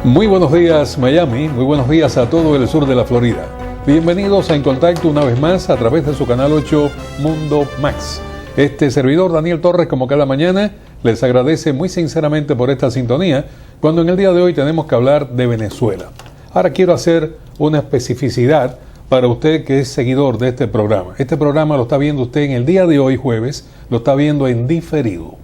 Muy buenos días Miami, muy buenos días a todo el sur de la Florida. Bienvenidos a En Contacto una vez más a través de su canal 8 Mundo Max. Este servidor Daniel Torres, como cada mañana, les agradece muy sinceramente por esta sintonía cuando en el día de hoy tenemos que hablar de Venezuela. Ahora quiero hacer una especificidad para usted que es seguidor de este programa. Este programa lo está viendo usted en el día de hoy, jueves, lo está viendo en diferido.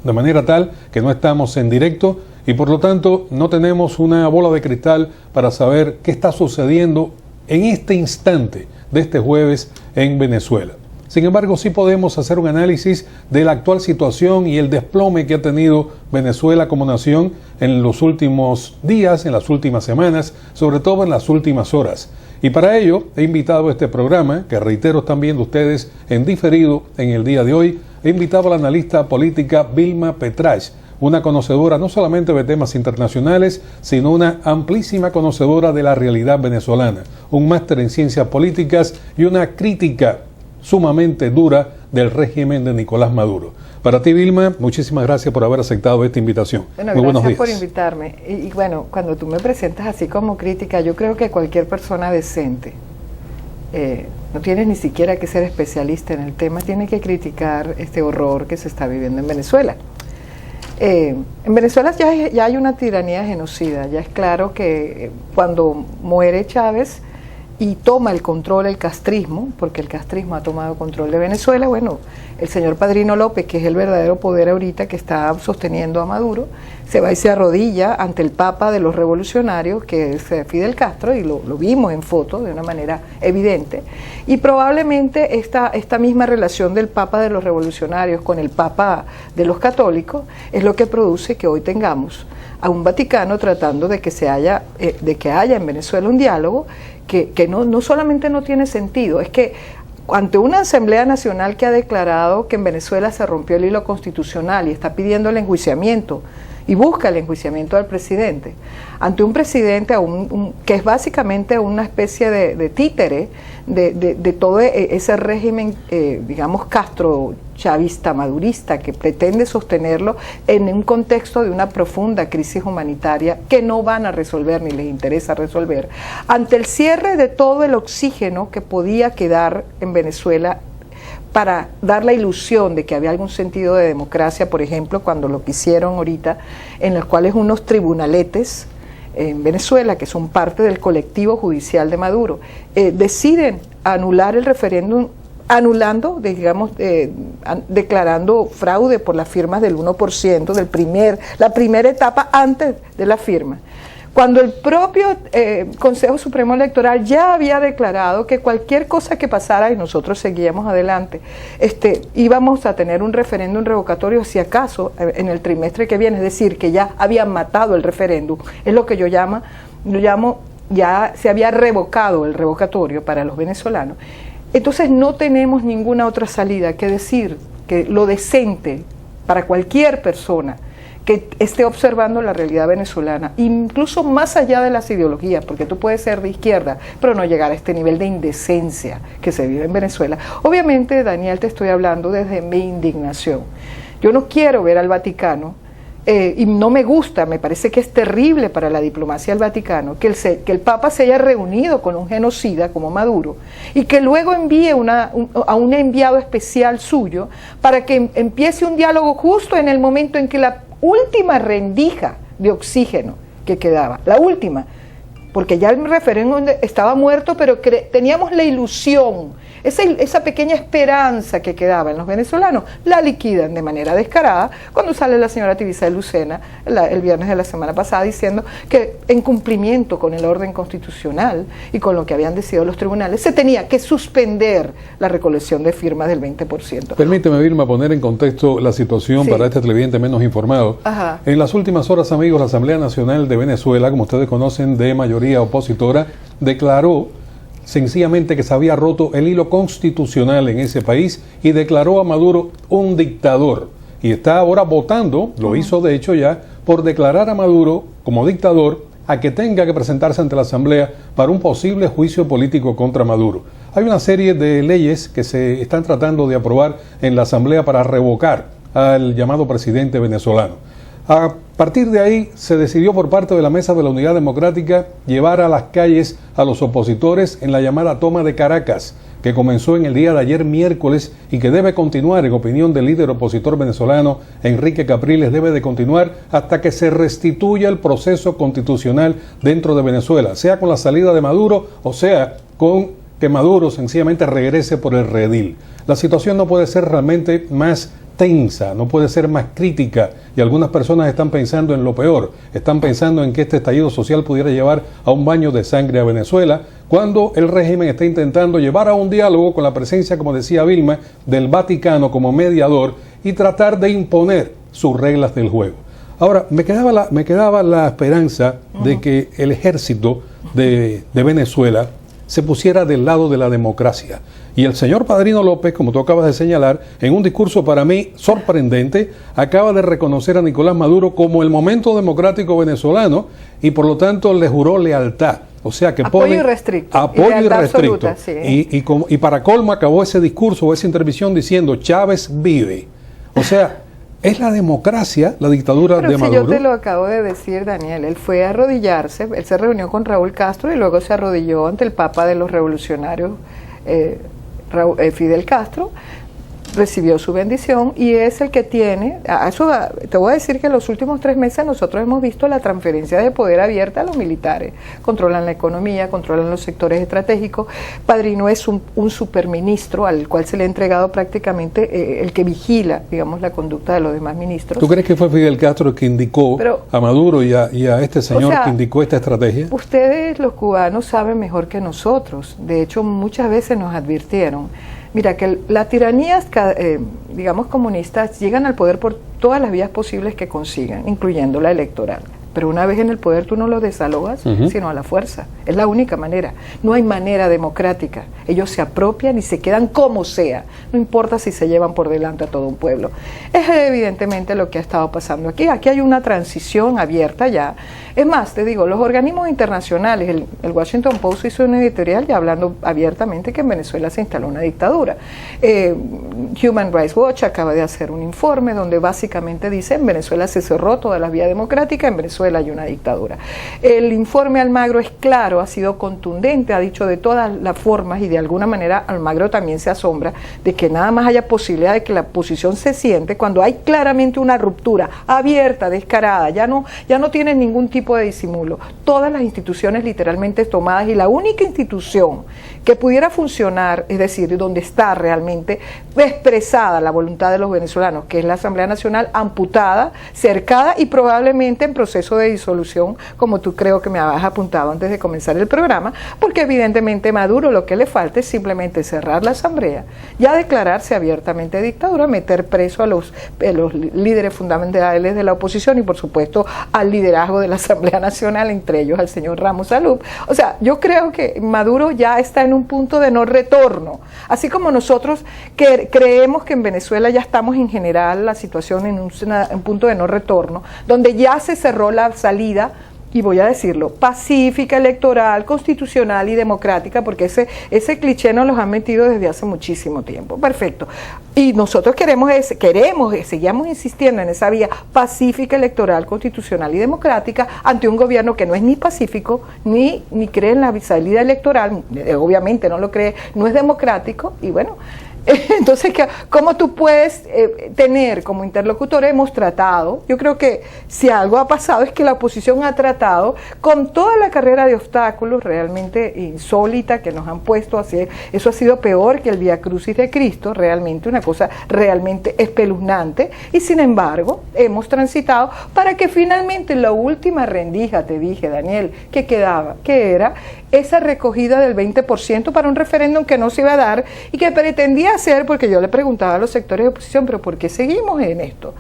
De manera tal que no estamos en directo y por lo tanto no tenemos una bola de cristal para saber qué está sucediendo en este instante de este jueves en Venezuela. Sin embargo, sí podemos hacer un análisis de la actual situación y el desplome que ha tenido Venezuela como nación en los últimos días, en las últimas semanas, sobre todo en las últimas horas. Y para ello he invitado a este programa, que reitero están viendo ustedes en diferido en el día de hoy, he invitado a la analista política Vilma Petrach, una conocedora no solamente de temas internacionales, sino una amplísima conocedora de la realidad venezolana, un máster en ciencias políticas y una crítica sumamente dura del régimen de Nicolás Maduro. Para ti, Vilma, muchísimas gracias por haber aceptado esta invitación. Bueno, muy buenos días. Gracias por invitarme. Y bueno, cuando tú me presentas así como crítica, yo creo que cualquier persona decente, no tienes ni siquiera que ser especialista en el tema, tiene que criticar este horror que se está viviendo en Venezuela. En Venezuela ya hay una tiranía genocida, ya es claro que cuando muere Chávez y toma el control el castrismo, porque el castrismo ha tomado control de Venezuela, bueno, el señor Padrino López, que es el verdadero poder ahorita que está sosteniendo a Maduro, se va y se arrodilla ante el Papa de los revolucionarios, que es Fidel Castro, y lo vimos en foto de una manera evidente, y probablemente esta misma relación del Papa de los revolucionarios con el Papa de los católicos es lo que produce que hoy tengamos a un Vaticano tratando de que haya en Venezuela un diálogo que no solamente no tiene sentido, es que ante una Asamblea Nacional que ha declarado que en Venezuela se rompió el hilo constitucional y está pidiendo el enjuiciamiento y busca el enjuiciamiento del presidente, ante un presidente que es básicamente una especie de títere de todo ese régimen, digamos, castro-chavista, madurista, que pretende sostenerlo en un contexto de una profunda crisis humanitaria que no van a resolver ni les interesa resolver, ante el cierre de todo el oxígeno que podía quedar en Venezuela para dar la ilusión de que había algún sentido de democracia, por ejemplo, cuando lo que hicieron ahorita, en los cuales unos tribunaletes en Venezuela, que son parte del colectivo judicial de Maduro, deciden anular el referéndum, declarando fraude por las firmas del 1%, la primera etapa antes de la firma. Cuando el propio Consejo Supremo Electoral ya había declarado que cualquier cosa que pasara, y nosotros seguíamos adelante, íbamos a tener un referéndum revocatorio si acaso en el trimestre que viene, es decir, que ya habían matado el referéndum, es lo que yo llamo, ya se había revocado el revocatorio para los venezolanos. Entonces no tenemos ninguna otra salida que decir que lo decente para cualquier persona que esté observando la realidad venezolana, incluso más allá de las ideologías, porque tú puedes ser de izquierda, pero no llegar a este nivel de indecencia que se vive en Venezuela. Obviamente, Daniel, te estoy hablando desde mi indignación. Yo no quiero ver al Vaticano, y no me gusta, me parece que es terrible para la diplomacia del Vaticano, que el Papa se haya reunido con un genocida como Maduro, y que luego envíe a un enviado especial suyo para que empiece un diálogo justo en el momento en que la última rendija de oxígeno que quedaba, la última, porque ya el referéndum estaba muerto, pero teníamos la ilusión, esa pequeña esperanza que quedaba en los venezolanos, la liquidan de manera descarada cuando sale la señora Tibisay de Lucena el viernes de la semana pasada diciendo que en cumplimiento con el orden constitucional y con lo que habían decidido los tribunales, se tenía que suspender la recolección de firmas del 20%. Permíteme, Vilma, poner en contexto la situación para este televidente menos informado. Ajá. En las últimas horas, amigos, la Asamblea Nacional de Venezuela, como ustedes conocen, de mayoría opositora, declaró sencillamente que se había roto el hilo constitucional en ese país y declaró a Maduro un dictador. Y está ahora votando, lo hizo de hecho ya, por declarar a Maduro como dictador, a que tenga que presentarse ante la Asamblea para un posible juicio político contra Maduro. Hay una serie de leyes que se están tratando de aprobar en la Asamblea para revocar al llamado presidente venezolano. partir de ahí se decidió por parte de la Mesa de la Unidad Democrática llevar a las calles a los opositores en la llamada toma de Caracas, que comenzó en el día de ayer miércoles y que debe continuar, en opinión del líder opositor venezolano Enrique Capriles, debe de continuar hasta que se restituya el proceso constitucional dentro de Venezuela, sea con la salida de Maduro o sea con que Maduro sencillamente regrese por el redil. La situación no puede ser realmente más tensa, no puede ser más crítica, y algunas personas están pensando en lo peor, están pensando en que este estallido social pudiera llevar a un baño de sangre a Venezuela, cuando el régimen está intentando llevar a un diálogo con la presencia, como decía Vilma, del Vaticano como mediador y tratar de imponer sus reglas del juego. Ahora, me quedaba la esperanza de que el ejército de Venezuela se pusiera del lado de la democracia. Y el señor Padrino López, como tú acabas de señalar, en un discurso para mí sorprendente, acaba de reconocer a Nicolás Maduro como el momento democrático venezolano y por lo tanto le juró lealtad. O sea que apoyo pone irrestricto. Apoyo irrestricto. Absoluta, sí. Y para colmo acabó ese discurso o esa intervención diciendo Chávez vive. O sea, es la democracia, la dictadura de Maduro. Yo te lo acabo de decir, Daniel. Él fue a arrodillarse, él se reunió con Raúl Castro y luego se arrodilló ante el Papa de los Revolucionarios, Fidel Castro, recibió su bendición y es el que tiene, te voy a decir que en los últimos 3 meses nosotros hemos visto la transferencia de poder abierta a los militares, controlan la economía, controlan los sectores estratégicos. Padrino es un superministro al cual se le ha entregado prácticamente el que vigila, digamos, la conducta de los demás ministros. ¿Tú crees que fue Fidel Castro el que indicó a Maduro y a este señor que indicó esta estrategia? Ustedes los cubanos saben mejor que nosotros, de hecho muchas veces nos advirtieron. Mira, que las tiranías, digamos, comunistas llegan al poder por todas las vías posibles que consigan, incluyendo la electoral. Pero una vez en el poder tú no lo desalojas, sino a la fuerza. Es la única manera. No hay manera democrática. Ellos se apropian y se quedan como sea. No importa si se llevan por delante a todo un pueblo. Es evidentemente lo que ha estado pasando aquí. Aquí hay una transición abierta ya. Es más, te digo, los organismos internacionales, el Washington Post hizo una editorial ya hablando abiertamente que en Venezuela se instaló una dictadura. Human Rights Watch acaba de hacer un informe donde básicamente dice en Venezuela se cerró toda la vía democrática, en Venezuela hay una dictadura. El informe Almagro es claro, ha sido contundente, ha dicho de todas las formas y de alguna manera Almagro también se asombra de que nada más haya posibilidad de que la oposición se siente cuando hay claramente una ruptura abierta, descarada, ya no tienen ningún tipo de disimulo. Todas las instituciones literalmente tomadas y la única institución que pudiera funcionar, es decir, donde está realmente expresada la voluntad de los venezolanos, que es la Asamblea Nacional, amputada, cercada y probablemente en proceso de disolución, como tú creo que me habías apuntado antes de comenzar el programa, porque evidentemente Maduro lo que le falta es simplemente cerrar la Asamblea, ya declararse abiertamente dictadura, meter preso a los líderes fundamentales de la oposición y por supuesto al liderazgo de la Asamblea Nacional, entre ellos al señor Ramos Salud. O sea, yo creo que Maduro ya está en un punto de no retorno, así como nosotros que creemos que en Venezuela ya estamos en general la situación en un punto de no retorno, donde ya se cerró la salida, y voy a decirlo, pacífica, electoral, constitucional y democrática, porque ese cliché nos los han metido desde hace muchísimo tiempo. Perfecto. Y nosotros seguimos insistiendo en esa vía pacífica, electoral, constitucional y democrática ante un gobierno que no es ni pacífico, ni cree en la salida electoral, obviamente no lo cree, no es democrático, y bueno. Entonces, ¿cómo tú puedes tener como interlocutor? Hemos tratado, yo creo que si algo ha pasado es que la oposición ha tratado con toda la carrera de obstáculos realmente insólita que nos han puesto así. Eso ha sido peor que el Vía Crucis de Cristo, realmente una cosa realmente espeluznante, y sin embargo hemos transitado para que finalmente la última rendija, te dije, Daniel, que quedaba, que era esa recogida del 20% para un referéndum que no se iba a dar y que pretendía hacer, porque yo le preguntaba a los sectores de oposición, pero ¿por qué seguimos en esto?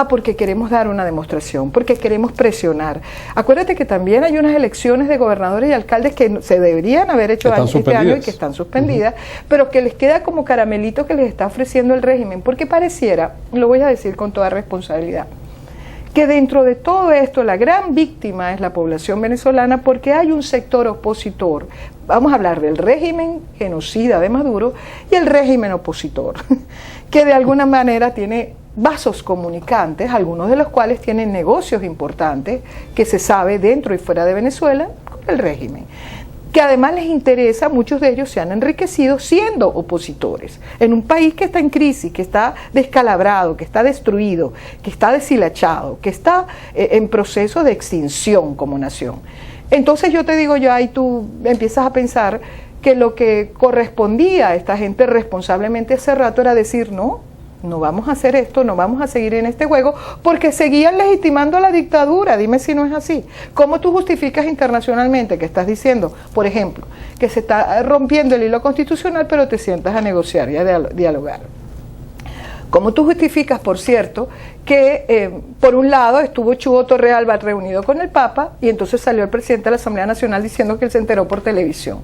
Porque queremos dar una demostración, porque queremos presionar. Acuérdate que también hay unas elecciones de gobernadores y alcaldes que se deberían haber hecho este año y que están suspendidas, pero que les queda como caramelito que les está ofreciendo el régimen, porque pareciera, lo voy a decir con toda responsabilidad, que dentro de todo esto la gran víctima es la población venezolana, porque hay un sector opositor, vamos a hablar del régimen genocida de Maduro y el régimen opositor, que de alguna manera tiene vasos comunicantes, algunos de los cuales tienen negocios importantes que se sabe dentro y fuera de Venezuela con el régimen, que además les interesa, muchos de ellos se han enriquecido siendo opositores, en un país que está en crisis, que está descalabrado, que está destruido, que está deshilachado, que está en proceso de extinción como nación. Entonces yo te digo ya, y tú empiezas a pensar que lo que correspondía a esta gente responsablemente hace rato era decir no vamos a hacer esto, no vamos a seguir en este juego, porque seguían legitimando la dictadura. Dime si no es así. ¿Cómo tú justificas internacionalmente que estás diciendo, por ejemplo, que se está rompiendo el hilo constitucional, pero te sientas a negociar y a dialogar? ¿Cómo tú justificas, por cierto, que por un lado estuvo Chugo Torrealba reunido con el Papa y entonces salió el presidente de la Asamblea Nacional diciendo que él se enteró por televisión?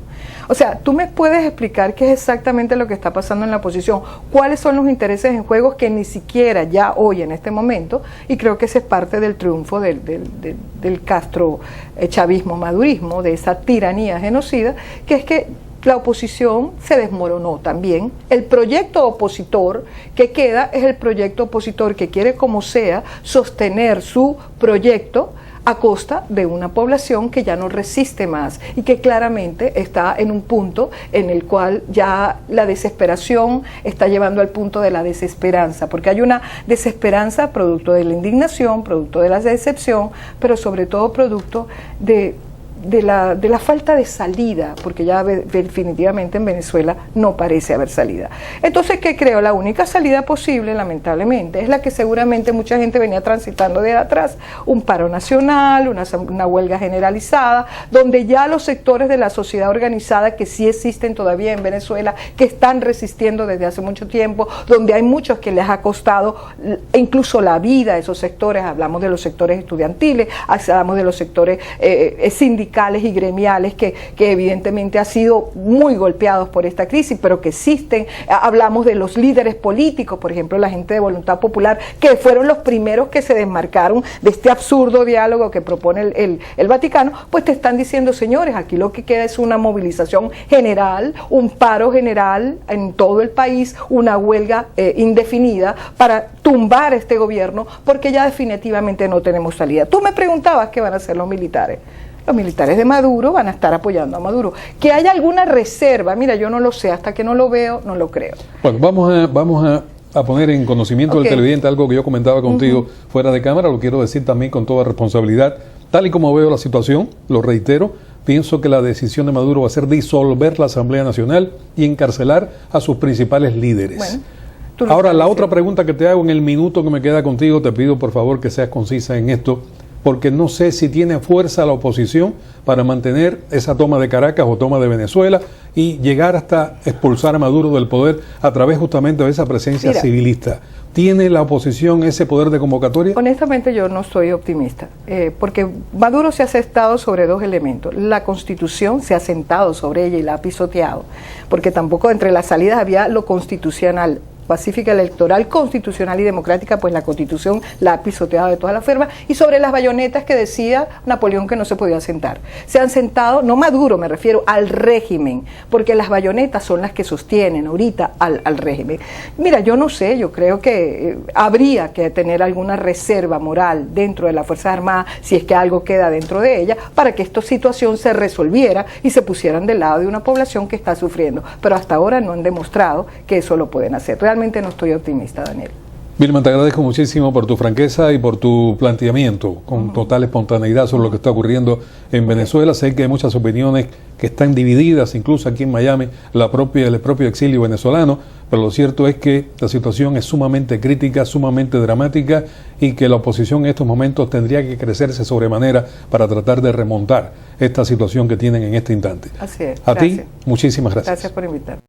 O sea, ¿tú me puedes explicar qué es exactamente lo que está pasando en la oposición? ¿Cuáles son los intereses en juegos que ni siquiera ya hoy en este momento? Y creo que ese es parte del triunfo del Castro chavismo madurismo, de esa tiranía genocida, que es que la oposición se desmoronó también. El proyecto opositor que queda es el proyecto opositor que quiere como sea sostener su proyecto a costa de una población que ya no resiste más y que claramente está en un punto en el cual ya la desesperación está llevando al punto de la desesperanza, porque hay una desesperanza producto de la indignación, producto de la decepción, pero sobre todo producto de la falta de salida, porque ya definitivamente en Venezuela no parece haber salida. Entonces, ¿qué creo? La única salida posible, lamentablemente, es la que seguramente mucha gente venía transitando de atrás: un paro nacional, una huelga generalizada, donde ya los sectores de la sociedad organizada que sí existen todavía en Venezuela, que están resistiendo desde hace mucho tiempo, donde hay muchos que les ha costado incluso la vida a esos sectores. Hablamos de los sectores estudiantiles, hablamos de los sectores sindicales y gremiales que evidentemente han sido muy golpeados por esta crisis, pero que existen. Hablamos de los líderes políticos, por ejemplo, la gente de Voluntad Popular, que fueron los primeros que se desmarcaron de este absurdo diálogo que propone el Vaticano. Pues te están diciendo, señores, aquí lo que queda es una movilización general, un paro general en todo el país, una huelga indefinida para tumbar este gobierno, porque ya definitivamente no tenemos salida. Tú me preguntabas qué van a hacer los militares. Los militares de Maduro van a estar apoyando a Maduro. Que haya alguna reserva, mira, yo no lo sé, hasta que no lo veo, no lo creo. Bueno, vamos a poner en conocimiento del televidente algo que yo comentaba contigo fuera de cámara, lo quiero decir también con toda responsabilidad. Tal y como veo la situación, lo reitero, pienso que la decisión de Maduro va a ser disolver la Asamblea Nacional y encarcelar a sus principales líderes. Bueno, ahora, la otra pregunta que te hago en el minuto que me queda contigo, te pido por favor que seas concisa en esto, porque no sé si tiene fuerza la oposición para mantener esa toma de Caracas o toma de Venezuela y llegar hasta expulsar a Maduro del poder a través justamente de esa presencia civilista. ¿Tiene la oposición ese poder de convocatoria? Honestamente yo no soy optimista, porque Maduro se ha sentado sobre dos elementos. La Constitución se ha sentado sobre ella y la ha pisoteado, porque tampoco entre las salidas había lo constitucional, pacífica, electoral, constitucional y democrática, pues la Constitución la ha pisoteado de todas las formas, y sobre las bayonetas que decía Napoleón que no se podía sentar. Se han sentado, no Maduro, me refiero al régimen, porque las bayonetas son las que sostienen ahorita al régimen. Mira, yo no sé, yo creo que habría que tener alguna reserva moral dentro de las Fuerzas Armadas, si es que algo queda dentro de ella, para que esta situación se resolviera y se pusieran del lado de una población que está sufriendo. Pero hasta ahora no han demostrado que eso lo pueden hacer. Realmente no estoy optimista, Daniel. Vilma, te agradezco muchísimo por tu franqueza y por tu planteamiento con total espontaneidad sobre lo que está ocurriendo en Venezuela. Sé que hay muchas opiniones que están divididas, incluso aquí en Miami, el propio exilio venezolano, pero lo cierto es que la situación es sumamente crítica, sumamente dramática, y que la oposición en estos momentos tendría que crecerse sobremanera para tratar de remontar esta situación que tienen en este instante. Así es. A ti, muchísimas gracias. Gracias por invitarme.